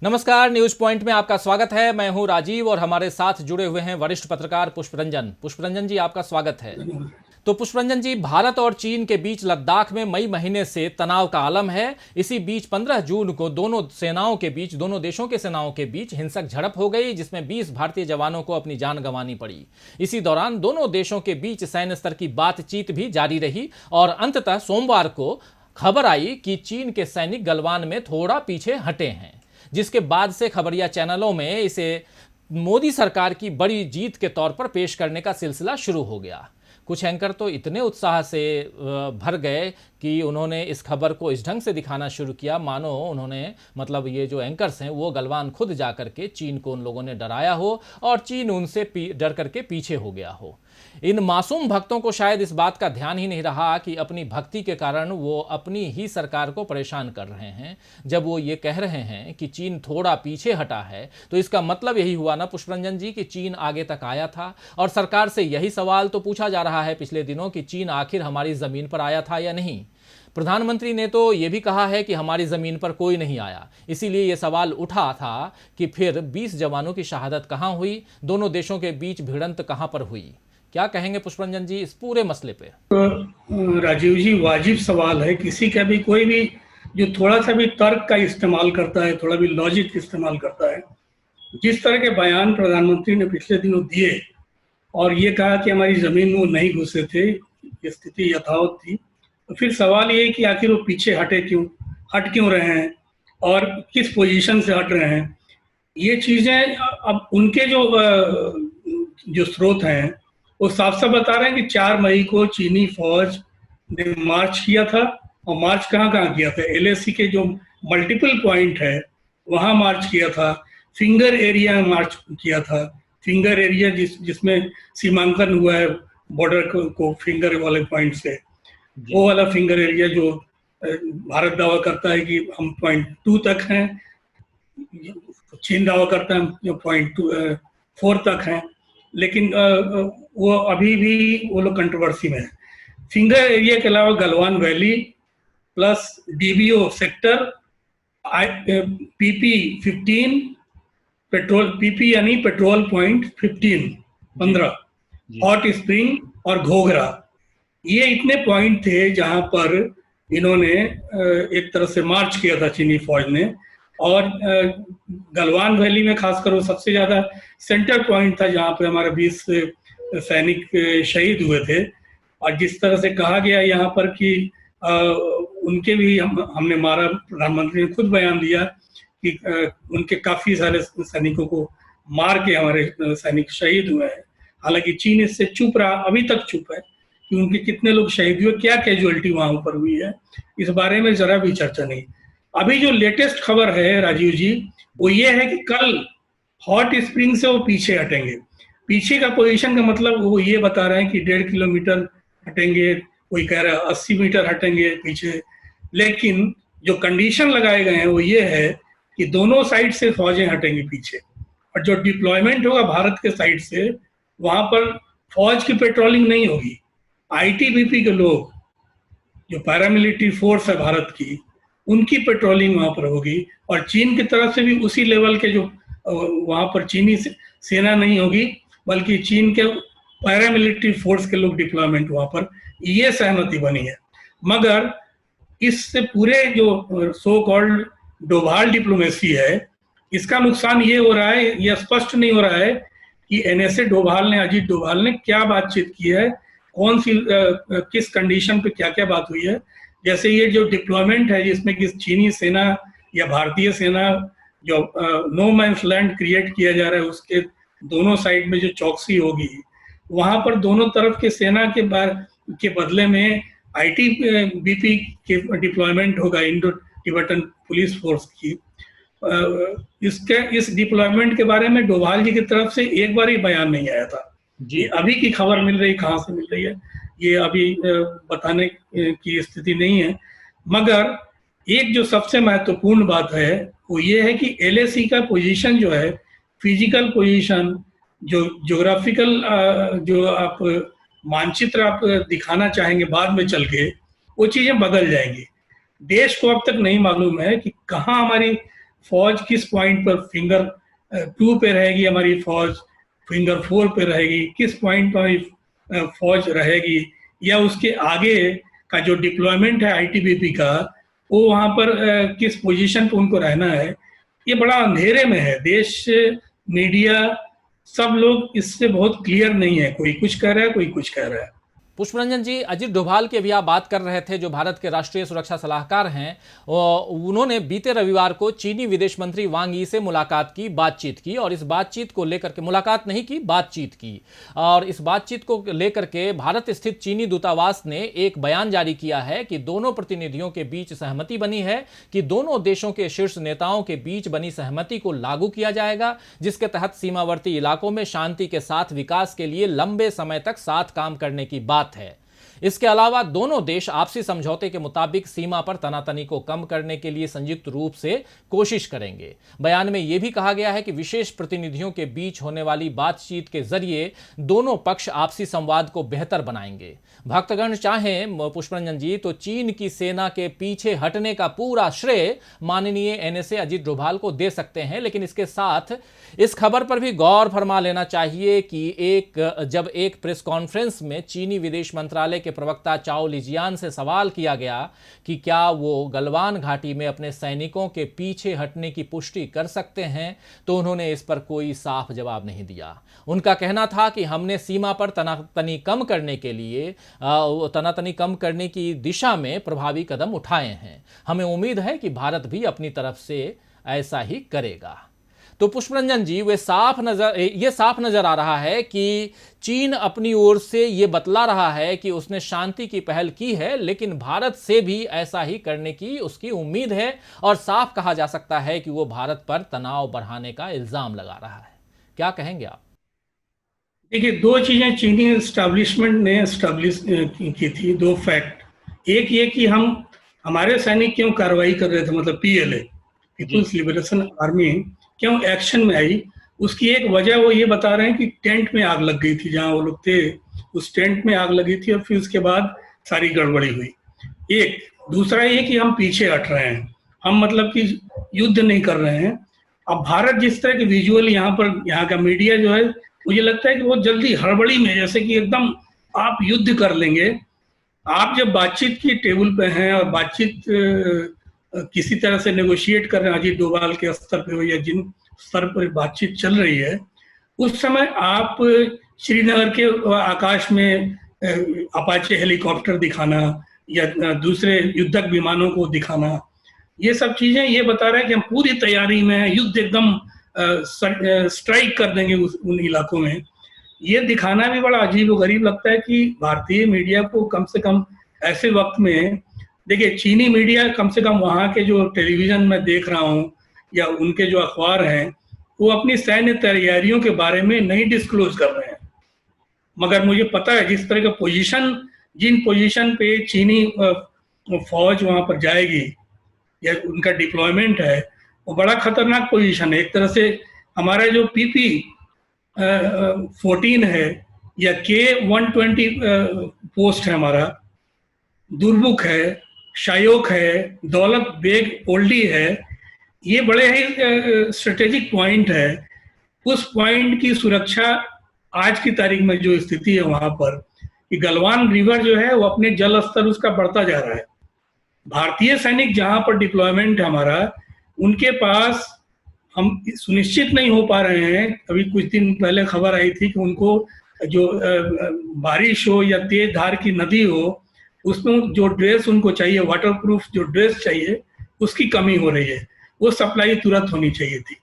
नमस्कार, news point में आपका स्वागत है। मैं हूं राजीव और हमारे साथ जुड़े हुए हैं वरिष्ठ पत्रकार पुष्परंजन। पुष्परंजन जी, आपका स्वागत है। तो पुष्परंजन जी, भारत और चीन के बीच लद्दाख में मई महीने से तनाव का आलम है। इसी बीच 15 जून को दोनों देशों के सेनाओं के बीच हिंसक झड़प हो गई, जिसमें 20 भारतीय जवानों को अपनी जान गंवानी पड़ी। इसी दौरान दोनों देशों के बीच सैन्य स्तर की बातचीत भी जारी रही और अंततः सोमवार को खबर आई कि चीन के सैनिक गलवान में थोड़ा पीछे हटे हैं, जिसके बाद से खबरिया चैनलों में इसे मोदी सरकार की बड़ी जीत के तौर पर पेश करने का सिलसिला शुरू हो गया। कुछ एंकर तो इतने उत्साह से भर गए कि उन्होंने इस खबर को इस ढंग से दिखाना शुरू किया मानो उन्होंने ये जो एंकर्स हैं वो गलवान खुद जा करके चीन को उन लोगों ने डराया हो और चीन उनसे डर करके पीछे हो गया हो। इन मासूम भक्तों को शायद इस बात का ध्यान ही नहीं रहा कि अपनी भक्ति के कारण वो अपनी ही सरकार को परेशान कर रहे हैं। जब वो ये कह रहे हैं कि चीन थोड़ा पीछे हटा है, तो इसका मतलब यही हुआ ना पुष्परंजन जी कि चीन आगे तक आया था। और सरकार से यही सवाल तो पूछा जा रहा है पिछले दिनों कि चीन आखिर हमारी जमीन पर आया था या नहीं। प्रधानमंत्री ने तो यह भी कहा है कि हमारी जमीन पर कोई नहीं आया। इसीलिए यह सवाल उठा था कि फिर 20 जवानों की शहादत कहां हुई, दोनों देशों के बीच भिड़ंत कहां पर हुई। क्या कहेंगे पुष्परंजन जी इस पूरे मसले पे? राजीव जी, वाजिब सवाल है। किसी का भी कोई भी जो थोड़ा सा भी तर्क का इस्तेमाल करता है, थोड़ा भी लॉजिक इस्तेमाल करता है, जिस तरह के बयान प्रधानमंत्री ने पिछले दिनों दिए और ये कहा कि हमारी जमीन में वो नहीं घुसे थे, ये स्थिति यथावत थी, तो फिर सवाल ये है कि आखिर वो पीछे हट क्यों रहे हैं और किस पोजीशन से हट रहे हैं। ये चीजें अब उनके जो स्रोत हैं वो साफ साफ बता रहे हैं कि 4 मई को चीनी फौज ने मार्च किया था। और मार्च कहाँ कहाँ किया था? एलएसी के जो मल्टीपल पॉइंट है वहां मार्च किया था। फिंगर एरिया में मार्च किया था। फिंगर एरिया जिसमें सीमांकन हुआ है बॉर्डर को फिंगर वाले पॉइंट से, वो वाला फिंगर एरिया जो भारत दावा करता है कि हम .2 तक हैं, चीन दावा करता है जो .4 तक हैं, लेकिन वो अभी भी वो लोग कंट्रोवर्सी में है। फिंगर एरिया के अलावा Galwan valley plus DBO sector, PP-15 petrol, PP यानी पेट्रोल पॉइंट 15 हॉट स्प्रिंग और घोघरा, ये इतने पॉइंट थे जहां पर इन्होंने एक तरह से मार्च किया था चीनी फौज ने। और गलवान वैली में खासकर वो सबसे ज्यादा सेंटर पॉइंट था जहां पे हमारे 20 सैनिक शहीद हुए थे। और जिस तरह से कहा गया यहाँ पर कि उनके भी हमने मारा, प्रधानमंत्री ने खुद बयान दिया कि उनके काफी सारे सैनिकों को मार के हमारे सैनिक शहीद हुए हैं। हालांकि चीन इससे चुप रहा, अभी तक चुप है कि उनके कितने लोग शहीद हुए, क्या कैजुअलिटी वहां पर हुई है, इस बारे में जरा भी चर्चा नहीं। अभी जो लेटेस्ट खबर है राजीव जी, वो ये है कि कल हॉट स्प्रिंग से वो पीछे हटेंगे। पीछे का पोजीशन का मतलब वो ये बता रहे हैं कि 1.5 किलोमीटर हटेंगे, कोई कह रहा है 80 मीटर हटेंगे पीछे। लेकिन जो कंडीशन लगाए गए हैं वो ये है कि दोनों साइड से फौजें हटेंगी पीछे, और जो डिप्लॉयमेंट होगा भारत के साइड से, वहां पर फौज की पेट्रोलिंग नहीं होगी। आईटीबीपी के लोग, जो पैरामिलिट्री फोर्स है भारत की, उनकी पेट्रोलिंग वहां पर होगी। और चीन की तरफ से भी उसी लेवल के जो वहां पर चीनी सेना नहीं होगी, बल्कि चीन के पैरामिलिट्री फोर्स के लोग डिप्लॉयमेंट वहां पर, ये सहमति बनी है। मगर इससे पूरे जो सो कॉल्ड डोभाल डिप्लोमेसी है, इसका नुकसान ये हो रहा है, ये स्पष्ट नहीं हो रहा है कि एनएसए डोभाल ने, अजीत डोभाल ने क्या बातचीत की है, कौन सी किस कंडीशन पे क्या क्या बात हुई है। जैसे ये जो डिप्लॉयमेंट है जिसमें कि चीनी सेना या भारतीय सेना जो नो मैंस लैंड क्रिएट किया जा रहा है, उसके दोनों साइड में जो चौकसी होगी, वहां पर दोनों तरफ के सेना के बदले में आईटीबीपी के डिप्लॉयमेंट होगा, इंडो तिब्बतन पुलिस फोर्स की। इस डिप्लॉयमेंट के बारे में डोभाल जी की तरफ से एक बार ही बयान नहीं आया था। ये अभी की खबर मिल रही, कहाँ से मिल रही है ये अभी बताने की स्थिति नहीं है। मगर एक जो सबसे महत्वपूर्ण बात है वो ये है कि एलएसी का पोजीशन जो है, फिजिकल पोजीशन, जो ज्योग्राफिकल जो आप मानचित्र आप दिखाना चाहेंगे बाद में चल के, वो चीजें बदल जाएंगी। देश को अब तक नहीं मालूम है कि कहाँ हमारी फौज किस पॉइंट पर फिंगर 2 पे रहेगी हमारी फौज, फिंगर 4 पे रहेगी, किस पॉइंट पर हमारी फौज रहेगी, या उसके आगे का जो डिप्लॉयमेंट है आईटीबीपी का, वो वहां पर किस पोजीशन पर उनको रहना है, ये बड़ा अंधेरे में है। देश, मीडिया, सब लोग इससे बहुत क्लियर नहीं है। कोई कुछ कह रहा है, कोई कुछ कह रहा है। पुष्परंजन जी, अजीत डोभाल की अभी आप बात कर रहे थे, जो भारत के राष्ट्रीय सुरक्षा सलाहकार हैं, उन्होंने बीते रविवार को चीनी विदेश मंत्री वांग यी से मुलाकात की, बातचीत की, और इस बातचीत को लेकर के, मुलाकात नहीं की, बातचीत की, और इस बातचीत को लेकर के भारत स्थित चीनी दूतावास ने एक बयान जारी किया है कि दोनों प्रतिनिधियों के बीच सहमति बनी है कि दोनों देशों के शीर्ष नेताओं के बीच बनी सहमति को लागू किया जाएगा, जिसके तहत सीमावर्ती इलाकों में शांति के साथ विकास के लिए लंबे समय तक साथ काम करने की बात है। इसके अलावा दोनों देश आपसी समझौते के मुताबिक सीमा पर तनातनी को कम करने के लिए संयुक्त रूप से कोशिश करेंगे। बयान में यह भी कहा गया है कि विशेष प्रतिनिधियों के बीच होने वाली बातचीत के जरिए दोनों पक्ष आपसी संवाद को बेहतर बनाएंगे। भक्तगण चाहें पुष्परंजन जी तो चीन की सेना के पीछे हटने का पूरा श्रेय माननीय एनएसए अजीत डोभाल को दे सकते हैं, लेकिन इसके साथ इस खबर पर भी गौर फरमा लेना चाहिए कि जब एक प्रेस कॉन्फ्रेंस में चीनी विदेश मंत्रालय के प्रवक्ता चाओ लिजियान से सवाल किया गया कि क्या वो गलवान घाटी में अपने सैनिकों के पीछे हटने की पुष्टि कर सकते हैं, तो उन्होंने इस पर कोई साफ जवाब नहीं दिया। उनका कहना था कि हमने सीमा पर तनातनी कम करने के लिए तनातनी कम करने की दिशा में प्रभावी कदम उठाए हैं। हमें उम्मीद है कि भारत भी अपनी तरफ से ऐसा ही करेगा। तो पुष्परंजन जी, ये साफ नजर आ रहा है कि चीन अपनी ओर से ये बतला रहा है कि उसने शांति की पहल की है, लेकिन भारत से भी ऐसा ही करने की उसकी उम्मीद है, और साफ कहा जा सकता है कि वो भारत पर तनाव बढ़ाने का इल्जाम लगा रहा है। क्या कहेंगे आप? देखिए, दो चीजें चीनी एस्टैब्लिशमेंट ने एस्टैब्लिश की थी, दो फैक्ट। एक ये कि हमारे सैनिक क्यों कार्रवाई कर रहे थे, मतलब पीएलए, पीपुल्स लिबरेशन आर्मी, क्यों एक्शन में आई, उसकी एक वजह वो ये बता रहे हैं कि टेंट में आग लग गई थी, जहां वो लोग थे उस टेंट में आग लगी थी, और फिर उसके बाद सारी गड़बड़ी हुई। एक दूसरा ये कि हम पीछे हट रहे हैं, हम मतलब कि युद्ध नहीं कर रहे हैं। अब भारत जिस तरह के विजुअल यहाँ का मीडिया जो है, मुझे लगता है कि वो जल्दी हड़बड़ी में, जैसे कि एकदम आप युद्ध कर लेंगे। आप जब बातचीत की टेबल पे हैं और बातचीत किसी तरह से नेगोशिएट कर रहे हैं, अजीत डोभाल के स्तर पे हो या जिन स्तर पर बातचीत चल रही है, उस समय आप श्रीनगर के आकाश में अपाचे हेलीकॉप्टर दिखाना या दूसरे युद्धक विमानों को दिखाना, ये सब चीजें ये बता रहा है कि हम पूरी तैयारी में हैं, युद्ध एकदम स्ट्राइक कर देंगे उन इलाकों में। ये दिखाना भी बड़ा अजीब और गरीब लगता है कि भारतीय मीडिया को कम से कम ऐसे वक्त में, देखिए चीनी मीडिया कम से कम वहाँ के जो टेलीविजन में देख रहा हूँ या उनके जो अखबार हैं, वो अपनी सैन्य तैयारियों के बारे में नहीं डिस्क्लोज कर रहे हैं। मगर मुझे पता है जिस तरह का जिन पोजीशन पे चीनी फौज वहाँ पर जाएगी या उनका डिप्लॉयमेंट है, वो बड़ा खतरनाक पोजीशन है। एक तरह से हमारा जो PP 14 है या K120 पोस्ट है, हमारा दुर्मुख है, शायोक है, दौलत बेग ओल्डी है, ये बड़े ही स्ट्रेटेजिक पॉइंट है। उस पॉइंट की सुरक्षा आज की तारीख में जो स्थिति है वहां पर, कि गलवान रिवर जो है वो अपने जल स्तर उसका बढ़ता जा रहा है। भारतीय सैनिक जहां पर डिप्लॉयमेंट है हमारा, उनके पास हम सुनिश्चित नहीं हो पा रहे हैं। अभी कुछ दिन पहले खबर आई थी कि उनको जो बारिश हो या तेज धार की नदी हो, उसमें जो ड्रेस उनको चाहिए, वाटरप्रूफ जो ड्रेस चाहिए, उसकी कमी हो रही है। वो सप्लाई तुरंत होनी चाहिए थी।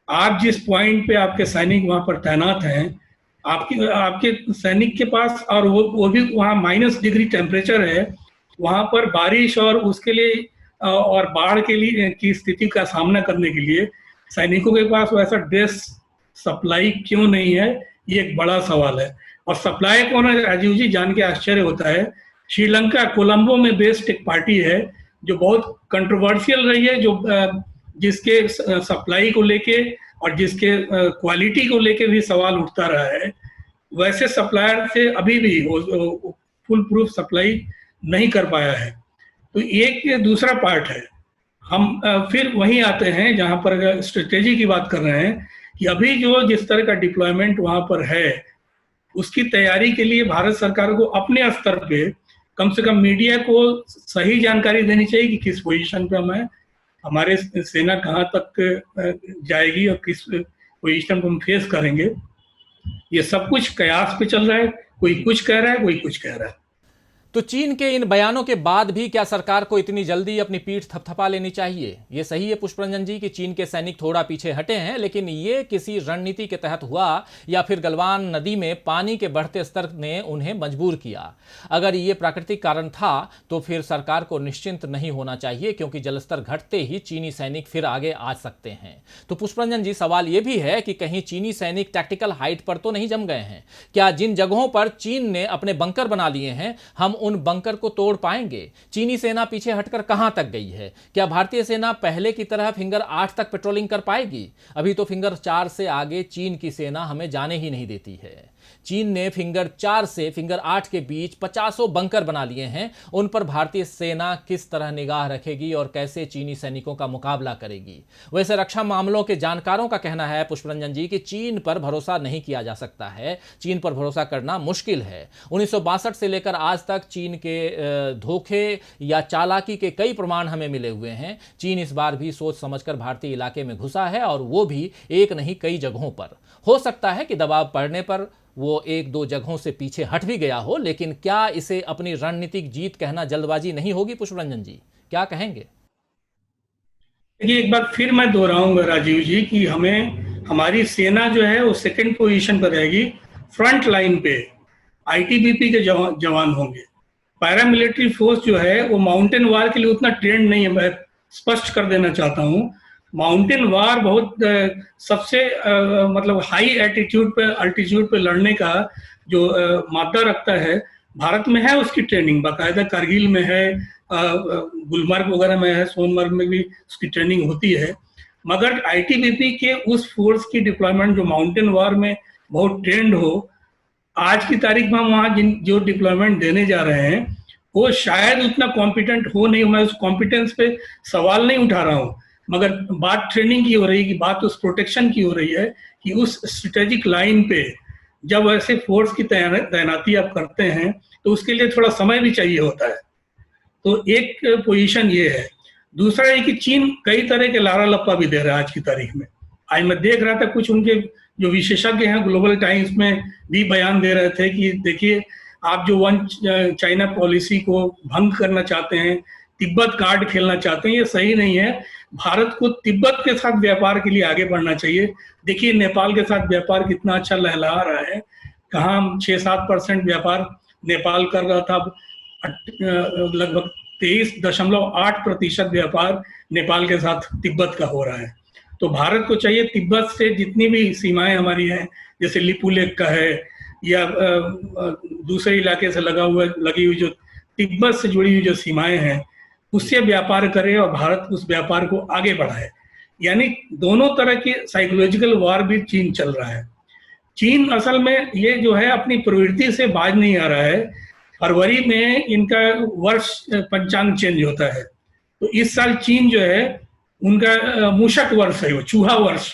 आप जिस पॉइंट पे आपके सैनिक वहां पर तैनात हैं, आपके सैनिक के पास, और वो भी वहाँ -डिग्री टेम्परेचर है, वहां पर बारिश और उसके लिए और बाढ़ के लिए की स्थिति का सामना करने के लिए सैनिकों के पास वैसा ड्रेस सप्लाई क्यों नहीं है, ये एक बड़ा सवाल है। और सप्लाई कौन है, राजीव जी, जान के आश्चर्य होता है। श्रीलंका कोलंबो में बेस्ड एक पार्टी है जो बहुत कंट्रोवर्शियल रही है, जो जिसके सप्लाई को लेके और जिसके क्वालिटी को लेके भी सवाल उठता रहा है। वैसे सप्लायर से अभी भी फुल प्रूफ सप्लाई नहीं कर पाया है। तो एक दूसरा पार्ट है, हम फिर वहीं आते हैं जहां पर अगर स्ट्रेटेजी की बात कर रहे हैं कि अभी जो जिस तरह का डिप्लॉयमेंट वहां पर है, उसकी तैयारी के लिए भारत सरकार को अपने स्तर पे कम से कम मीडिया को सही जानकारी देनी चाहिए कि किस पोजीशन पे हम हैं, हमारे सेना कहाँ तक जाएगी और किस पोजीशन को हम फेस करेंगे। ये सब कुछ कयास पे चल रहा है, कोई कुछ कह रहा है, कोई कुछ कह रहा है। तो चीन के इन बयानों के बाद भी क्या सरकार को इतनी जल्दी अपनी पीठ थपथपा लेनी चाहिए? ये सही है पुष्परंजन जी कि चीन के सैनिक थोड़ा पीछे हटे हैं, लेकिन ये किसी रणनीति के तहत हुआ या फिर गलवान नदी में पानी के बढ़ते स्तर ने उन्हें मजबूर किया? अगर ये प्राकृतिक कारण था तो फिर सरकार को निश्चिंत नहीं होना चाहिए, क्योंकि जलस्तर घटते ही चीनी सैनिक फिर आगे आ सकते हैं। तो पुष्परंजन जी, सवाल यह भी है कि कहीं चीनी सैनिक टैक्टिकल हाइट पर तो नहीं जम गए हैं? क्या जिन जगहों पर चीन ने अपने बंकर बना लिए हैं, हम उन बंकर को तोड़ पाएंगे? चीनी सेना पीछे हटकर कहां तक गई है? क्या भारतीय सेना पहले की तरह फिंगर 8 तक पेट्रोलिंग कर पाएगी? अभी तो फिंगर 4 से आगे चीन की सेना हमें जाने ही नहीं देती है। चीन ने फिंगर 4 से फिंगर 8 के बीच 50 बंकर बना लिए हैं। उन पर भारतीय सेना किस तरह निगाह रखेगी और कैसे चीनी सैनिकों का मुकाबला करेगी? वैसे रक्षा मामलों के जानकारों का कहना है पुष्परंजन जी कि चीन पर भरोसा नहीं किया जा सकता है, चीन पर भरोसा करना मुश्किल है। 1962 से लेकर आज तक चीन के धोखे या चालाकी के कई प्रमाण हमें मिले हुए हैं। चीन इस बार भी सोच समझकर भारतीय इलाके में घुसा है, और वो भी एक नहीं कई जगहों पर। हो सकता है कि दबाव पड़ने पर वो एक दो जगहों से पीछे हट भी गया हो, लेकिन क्या इसे अपनी रणनीतिक जीत कहना जल्दबाजी नहीं होगी? पुष्परंजन जी, क्या कहेंगे? देखिए, एक बार फिर मैं दोहराऊंगा राजीव जी कि हमारी सेना जो है वो सेकंड पोजीशन पर रहेगी। फ्रंट लाइन पे आईटीबीपी के जवान होंगे। पैरामिलिट्री फोर्स जो है वो माउंटेन वार के लिए उतना ट्रेंड नहीं है। मैं स्पष्ट कर देना चाहता हूँ, माउंटेन वार बहुत सबसे मतलब हाई अल्टीट्यूड पे लड़ने का जो मादा रखता है, भारत में है उसकी ट्रेनिंग बाकायदा। कारगिल में है, गुलमर्ग वगैरह में है, सोनमर्ग में भी उसकी ट्रेनिंग होती है। मगर आईटीबीपी के उस फोर्स की डिप्लॉयमेंट जो माउंटेन वार में बहुत ट्रेंड हो, आज की तारीख में हम वहाँ जो डिप्लॉयमेंट देने जा रहे हैं वो शायद उतना कॉम्पिटेंट हो नहीं। मैं उस कॉम्पिटेंस पे सवाल नहीं उठा रहा हूँ, मगर बात ट्रेनिंग की हो रही है, कि बात उस प्रोटेक्शन की हो रही है कि उस स्ट्रेटेजिक लाइन पे जब ऐसे फोर्स की तैनाती आप करते हैं तो उसके लिए थोड़ा समय भी चाहिए होता है। तो एक पोजीशन ये है। दूसरा है कि चीन कई तरह के लारा लप्पा भी दे रहा है आज की तारीख में। आज मैं देख रहा था कुछ उनके जो विशेषज्ञ हैं ग्लोबल टाइम्स में भी बयान दे रहे थे कि देखिए, आप जो वन चाइना पॉलिसी को भंग करना चाहते हैं, तिब्बत कार्ड खेलना चाहते हैं, ये सही नहीं है। भारत को तिब्बत के साथ व्यापार के लिए आगे बढ़ना चाहिए। देखिए, नेपाल के साथ व्यापार कितना अच्छा लहलहा रहा है। कहाँ 6-7% व्यापार नेपाल कर रहा था, लगभग 23.8% व्यापार नेपाल के साथ तिब्बत का हो रहा है। तो भारत को चाहिए तिब्बत से जितनी भी सीमाएं हमारी हैं, जैसे लिपू लेक का है या दूसरे इलाके से लगी हुई जो तिब्बत से जुड़ी हुई जो सीमाएं हैं, उससे व्यापार करे और भारत उस व्यापार को आगे बढ़ाए। यानी दोनों तरह की साइकोलॉजिकल वार भी चीन चल रहा है। चीन असल में ये जो है अपनी प्रवृत्ति से बाज नहीं आ रहा है। फरवरी में इनका वर्ष पंचांग चेंज होता है, तो इस साल चीन जो है उनका मूषक वर्ष है, वो चूहा वर्ष,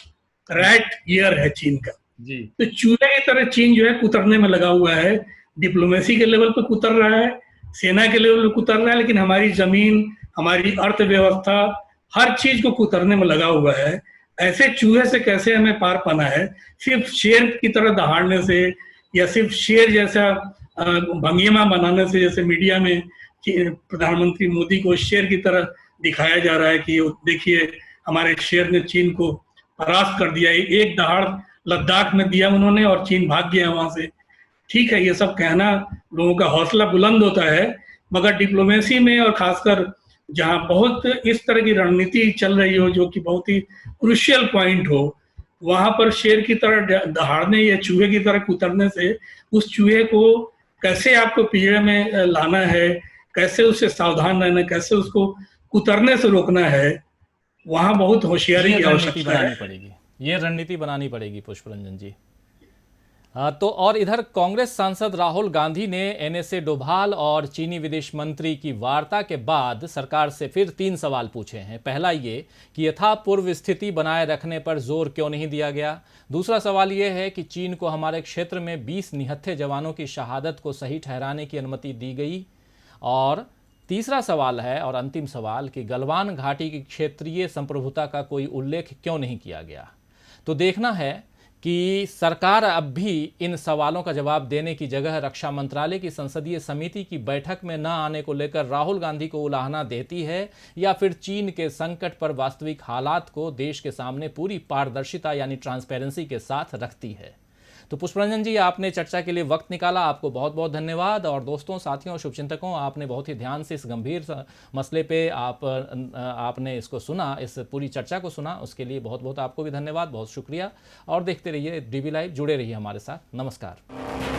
रैट ईयर है चीन का जी। तो चूहे की तरह चीन जो है कुतरने में लगा हुआ है। डिप्लोमेसी के लेवल पे कुतर रहा है, सेना के लेवल पे कुतर रहा है, लेकिन हमारी जमीन, हमारी अर्थव्यवस्था, हर चीज को कुतरने में लगा हुआ है। ऐसे चूहे से कैसे हमें पार पाना है? सिर्फ शेर की तरह दहाड़ने से या सिर्फ शेर जैसा भंगिमा बनाने से, जैसे मीडिया में प्रधानमंत्री मोदी को शेर की तरह दिखाया जा रहा है कि देखिए हमारे शेर ने चीन को परास्त कर दिया। एक दहाड़ लद्दाख में दिया उन्होंने और चीन भाग गया वहां से। ठीक है, ये सब कहना लोगों का हौसला बुलंद होता है, मगर डिप्लोमेसी में और खासकर जहां बहुत इस तरह की रणनीति चल रही हो जो कि बहुत ही क्रूशियल पॉइंट हो, वहां पर शेर की तरह दहाड़ने या चूहे की तरह कुतरने से उस चूहे को कैसे आपको पिंजरे में लाना है, कैसे उससे सावधान रहना, कैसे उसको कुतरने से रोकना है, वहां बहुत होशियारी की आवश्यकता है। ये रणनीति बनानी पड़ेगी पुष्परंजन जी। तो और इधर कांग्रेस सांसद राहुल गांधी ने एनएसए डोभाल और चीनी विदेश मंत्री की वार्ता के बाद सरकार से फिर 3 सवाल पूछे हैं। पहला ये कि यथापूर्व स्थिति बनाए रखने पर जोर क्यों नहीं दिया गया। दूसरा सवाल ये है कि चीन को हमारे क्षेत्र में 20 निहत्थे जवानों की शहादत को सही ठहराने की अनुमति दी गई। और तीसरा सवाल है और अंतिम सवाल कि गलवान घाटी की क्षेत्रीय संप्रभुता का कोई उल्लेख क्यों नहीं किया गया। तो देखना है कि सरकार अब भी इन सवालों का जवाब देने की जगह रक्षा मंत्रालय की संसदीय समिति की बैठक में न आने को लेकर राहुल गांधी को उलाहना देती है या फिर चीन के संकट पर वास्तविक हालात को देश के सामने पूरी पारदर्शिता यानी ट्रांसपेरेंसी के साथ रखती है। तो पुष्परंजन जी, आपने चर्चा के लिए वक्त निकाला, आपको बहुत बहुत धन्यवाद। और दोस्तों, साथियों और शुभचिंतकों, आपने बहुत ही ध्यान से इस गंभीर मसले पे आपने इसको सुना, इस पूरी चर्चा को सुना, उसके लिए बहुत बहुत आपको भी धन्यवाद, बहुत शुक्रिया। और देखते रहिए DB लाइव, जुड़े रहिए हमारे साथ। नमस्कार।